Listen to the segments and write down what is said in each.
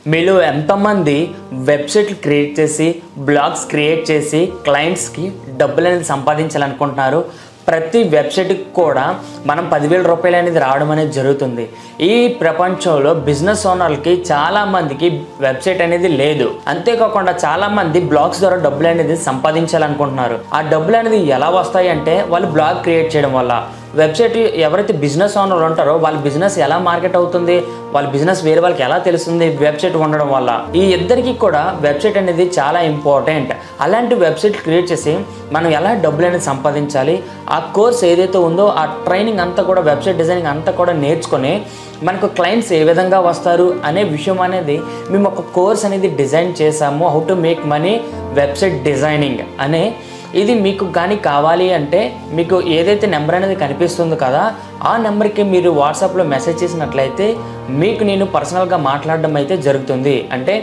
మీలో ఎంతమంది వెబ్సైట్లు క్రియేట్ చేసి బ్లాగ్స్ క్రియేట్ చేసి క్లయింట్స్కి డబ్బులు అనేది సంపాదించాలనుకుంటున్నారు? ప్రతి వెబ్సైట్కి కూడా మనం 10,000 రూపాయలు అనేది రావడం అనేది జరుగుతుంది. ఈ ప్రపంచంలో బిజినెస్ ఓనర్లకి చాలామందికి వెబ్సైట్ అనేది లేదు. అంతేకాకుండా చాలామంది బ్లాగ్స్ ద్వారా డబ్బులు అనేది సంపాదించాలనుకుంటున్నారు. ఆ డబ్బులు అనేది ఎలా వస్తాయి అంటే వాళ్ళు బ్లాగ్ క్రియేట్ చేయడం వల్ల. వెబ్సైట్ ఎవరైతే బిజినెస్ ఓనర్లు ఉంటారో వాళ్ళ బిజినెస్ ఎలా మార్కెట్ అవుతుంది, వాళ్ళ బిజినెస్ వేరే వాళ్ళకి ఎలా తెలుస్తుంది వెబ్సైట్ ఉండడం వల్ల. ఈ ఇద్దరికి కూడా వెబ్సైట్ అనేది చాలా ఇంపార్టెంట్. అలాంటి వెబ్సైట్ క్రియేట్ చేసి మనం ఎలా డబ్బులు అనేది సంపాదించాలి, ఆ కోర్స్ ఏదైతే ఉందో ఆ ట్రైనింగ్ అంతా కూడా వెబ్సైట్ డిజైనింగ్ అంతా కూడా నేర్చుకొని మనకు క్లయింట్స్ ఏ విధంగా వస్తారు అనే విషయం అనేది మేము ఒక కోర్స్ అనేది డిజైన్ చేసాము. How to make money website designing అనే. ఇది మీకు కానీ కావాలి అంటే మీకు ఏదైతే నెంబర్ అనేది కనిపిస్తుందో కదా ఆ నెంబర్కి మీరు వాట్సాప్లో మెసేజ్ చేసినట్లయితే మీకు నేను పర్సనల్గా మాట్లాడడం అయితే జరుగుతుంది. అంటే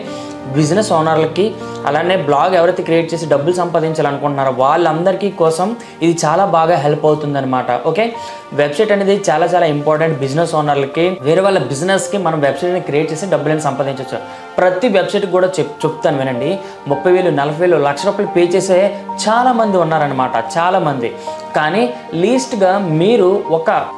బిజినెస్ ఓనర్లకి అలానే బ్లాగ్ ఎవరైతే క్రియేట్ చేసి డబ్బులు సంపాదించాలనుకుంటున్నారో వాళ్ళందరికీ కోసం ఇది చాలా బాగా హెల్ప్ అవుతుందన్నమాట. ఓకే, వెబ్సైట్ అనేది చాలా చాలా ఇంపార్టెంట్. బిజినెస్ ఓనర్లకి వేరే వాళ్ళ బిజినెస్కి మనం వెబ్సైట్ని క్రియేట్ చేసి డబ్బులను సంపాదించవచ్చు. ప్రతి వెబ్సైట్కి కూడా చెప్తాను వినండి, 30,000, 40,000, ₹1,00,000 పే చేసే చాలామంది ఉన్నారనమాట, చాలామంది. కానీ లీస్ట్గా మీరు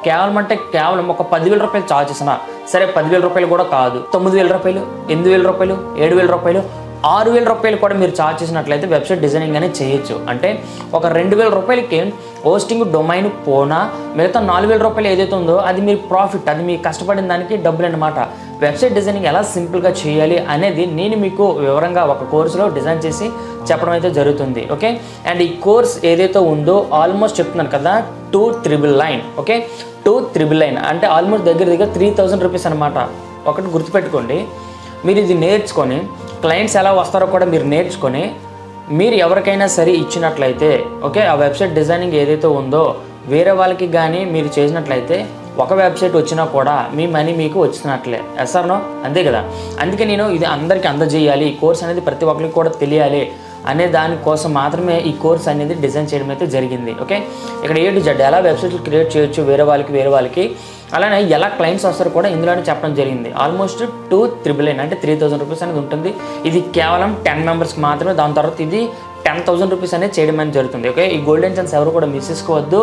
కేవలం ఒక 10,000 రూపాయలు చార్జ్ చేసినా సరే, 10,000 రూపాయలు కూడా కాదు, 9,000 రూపాయలు, 8,000 రూపాయలు, 7,000 రూపాయలు, 6,000 రూపాయలు కూడా మీరు ఛార్జ్ చేసినట్లయితే వెబ్సైట్ డిజైనింగ్ అనేది చేయొచ్చు. అంటే ఒక 2,000 రూపాయలకి హోస్టింగ్ డొమైన్ పోనా మిగతా 4,000 రూపాయలు ఏదైతే ఉందో అది మీ ప్రాఫిట్, అది మీ కష్టపడిన దానికి డబ్బులు అనమాట. వెబ్సైట్ డిజైనింగ్ ఎలా సింపుల్గా చేయాలి అనేది నేను మీకు వివరంగా ఒక కోర్సులో డిజైన్ చేసి చెప్పడం అయితే జరుగుతుంది. ఓకే, అండ్ ఈ కోర్స్ ఏదైతే ఉందో ఆల్మోస్ట్ చెప్తున్నాను కదా 2,999. ఓకే, 2,999 అంటే ఆల్మోస్ట్ దగ్గర 3,000 రూపీస్ అనమాట. ఒకటి గుర్తుపెట్టుకోండి, మీరు ఇది నేర్చుకొని క్లయింట్స్ ఎలా వస్తారో కూడా మీరు నేర్చుకొని మీరు ఎవరికైనా సరే ఇచ్చినట్లయితే, ఓకే, ఆ వెబ్సైట్ డిజైనింగ్ ఏదైతే ఉందో వేరే వాళ్ళకి కానీ మీరు చేసినట్లయితే ఒక వెబ్సైట్ వచ్చినా కూడా మీ మనీ మీకు వచ్చినట్లే. ఎస్ఆర్నో అంతే కదా. అందుకే నేను ఇది అందరికీ అందజేయాలి, ఈ కోర్స్ అనేది ప్రతి ఒక్కరికి కూడా తెలియాలి అనే దానికోసం మాత్రమే ఈ కోర్స్ అనేది డిజైన్ చేయడం అయితే జరిగింది. ఓకే, ఇక్కడ A to Z ఎలా వెబ్సైట్లు క్రియేట్ చేయొచ్చు వేరే వాళ్ళకి అలానే ఎలా క్లయింట్స్ వస్తారో కూడా ఇందులోనే చెప్పడం జరిగింది. ఆల్మోస్ట్ 2,999 అంటే 3,000 రూపీస్ అనేది ఉంటుంది. ఇది కేవలం 10 మెంబర్స్కి మాత్రమే. దాని తర్వాత ఇది 10,000 రూపీస్ అనేది చేయడం అనేది జరుగుతుంది. ఓకే, ఈ గోల్డెన్ ఛాన్స్ ఎవరు కూడా మిస్ చేసుకోవద్దు.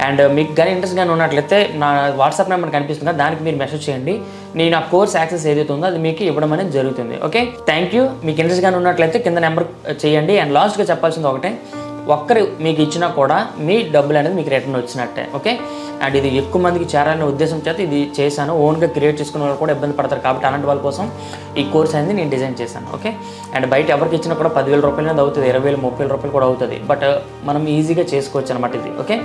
అండ్ మీకు కానీ ఇంట్రెస్ట్ కానీ ఉన్నట్లయితే నా వాట్సాప్ నెంబర్ కనిపిస్తుంది కదా, దానికి మీరు మెసేజ్ చేయండి. నేను ఆ కోర్స్ యాక్సెస్ ఏదైతే ఉందో అది మీకు ఇవ్వడం అనేది జరుగుతుంది. Okay, thank you. మీకు ఇంట్రెస్ట్ కానీ ఉన్నట్లయితే కింద నెంబర్ చేయండి. అండ్ లాస్ట్గా చెప్పాల్సింది ఒకటే, ఒక్కరు మీకు ఇచ్చినా కూడా మీ డబ్బులు అనేది మీకు రిటర్న్ వచ్చినట్టే. ఓకే, అండ్ ఇది ఎక్కువ మందికి చేరాలనే ఉద్దేశం చేత ఇది చేశాను. ఓన్గా క్రియేట్ చేసుకునే వాళ్ళు కూడా ఇబ్బంది పడతారు కాబట్టి అలాంటి వాళ్ళ కోసం ఈ కోర్స్ అనేది నేను డిజైన్ చేశాను. ఓకే, అండ్ బయట ఎవరికి ఇచ్చినా కూడా 10,000 రూపాయలు అనేది అవుతుంది, 20,000, 30,000 రూపాయలు కూడా అవుతుంది. బట్ మనం ఈజీగా చేసుకోవచ్చు అనమాట ఇది. Okay,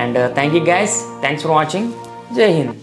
and thank you guys, thanks for watching. జై హింద్.